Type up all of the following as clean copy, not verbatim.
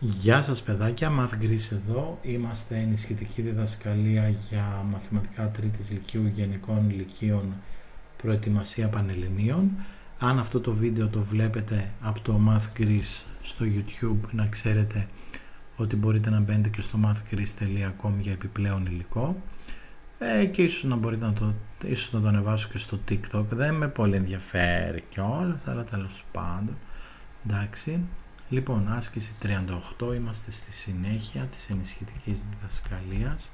Γεια σας παιδάκια, Math Greece εδώ. Είμαστε ενισχυτική διδασκαλία για μαθηματικά τρίτης λυκείου, γενικών λυκείων, προετοιμασία πανελληνίων. Αν αυτό το βίντεο το βλέπετε από το Math Greece στο YouTube, να ξέρετε ότι μπορείτε να μπαίνετε και στο mathgreece.com για επιπλέον υλικό. Και ίσως να μπορείτε να το ανεβάσω και στο TikTok. Δεν με πολύ ενδιαφέρει κιόλας, αλλά τέλος πάντων. Εντάξει. Λοιπόν, άσκηση 38, είμαστε στη συνέχεια της ενισχυτικής διδασκαλίας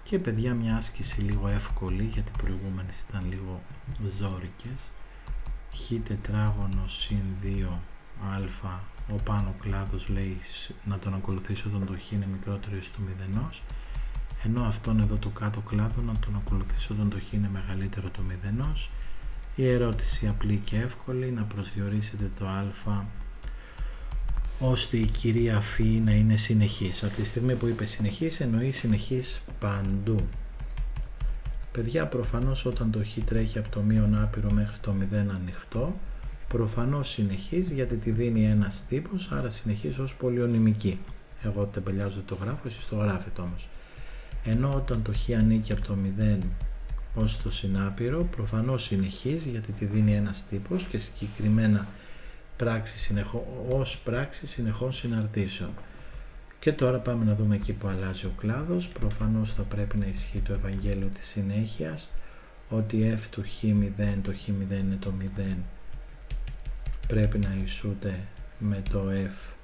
και παιδιά μια άσκηση λίγο εύκολη, γιατί οι προηγούμενες ήταν λίγο ζόρικες. Χ τετράγωνο συν 2α, ο πάνω κλάδος λέει να τον ακολουθήσω όταν το χ είναι μικρότερο εις του μηδενός, ενώ αυτόν εδώ το κάτω κλάδο να τον ακολουθήσω όταν το χ είναι μεγαλύτερο του μηδενός. Η ερώτηση απλή και εύκολη, να προσδιορίσετε το α ώστε η κυρία φ να είναι συνεχής. Από τη στιγμή που είπε συνεχής, εννοεί συνεχής παντού. Παιδιά, προφανώς όταν το χ τρέχει από το μείον άπειρο μέχρι το 0 ανοιχτό, προφανώς συνεχής, γιατί τη δίνει ένας τύπος, άρα συνεχής ως πολυονυμική. Εγώ τεμπελιάζω το γράφω, εσείς το γράφετε όμως. Ενώ όταν το χ ανήκει από το 0 ως το συνάπειρο, προφανώς συνεχής, γιατί τη δίνει ένας τύπος και συγκεκριμένα ως πράξη συνεχών συναρτήσεων. Και τώρα πάμε να δούμε εκεί που αλλάζει ο κλάδος. Προφανώς θα πρέπει να ισχύει το Ευαγγέλιο της συνέχειας, ότι f του χ0, το χ0 είναι το 0, πρέπει να ισούται με το f,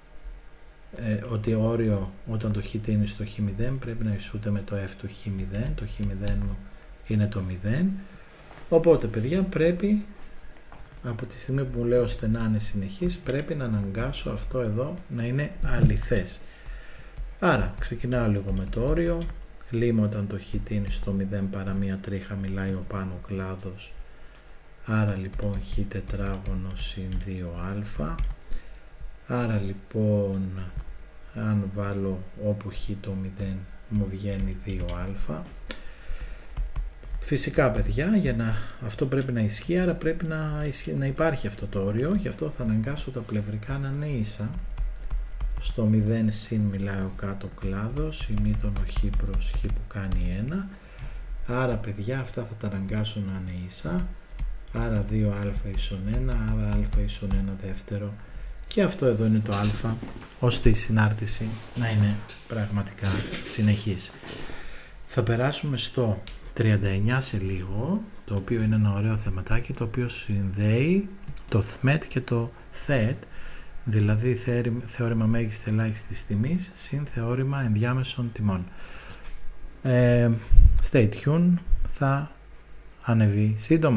ότι όριο όταν το χ είναι στο χ0 πρέπει να ισούται με το f του χ0, το χ0 μου είναι το 0. Οπότε παιδιά, πρέπει από τη στιγμή που μου λέω ώστε να είναι συνεχής, πρέπει να αναγκάσω αυτό εδώ να είναι αληθές. Άρα ξεκινάω λίγο με το όριο. Λύμα όταν το χ είναι στο 0 παρά μία τρίχα, μιλάει ο πάνω κλάδος. Άρα λοιπόν χ τετράγωνο συν 2α. Άρα λοιπόν αν βάλω όπου χ το 0 μου βγαίνει 2α. Φυσικά παιδιά, για να αυτό πρέπει να ισχύει, άρα πρέπει να υπάρχει αυτό το όριο, γι' αυτό θα αναγκάσω τα πλευρικά να είναι ίσα. Στο 0 συν μιλάει ο κάτω κλάδος, ημίτον ο χ προς χ που κάνει 1. Άρα παιδιά, αυτά θα τα αναγκάσω να είναι ίσα. Άρα 2α ίσον 1, άρα α ίσον 1 δεύτερο. Και αυτό εδώ είναι το α, ώστε η συνάρτηση να είναι πραγματικά συνεχής. Θα περάσουμε στο 39 σε λίγο, το οποίο είναι ένα ωραίο θεματάκι, το οποίο συνδέει το θμετ και το θετ, δηλαδή θεώρημα μέγιστη ελάχιστης τιμής συν θεώρημα ενδιάμεσων τιμών. Stay tuned, θα ανεβεί σύντομα.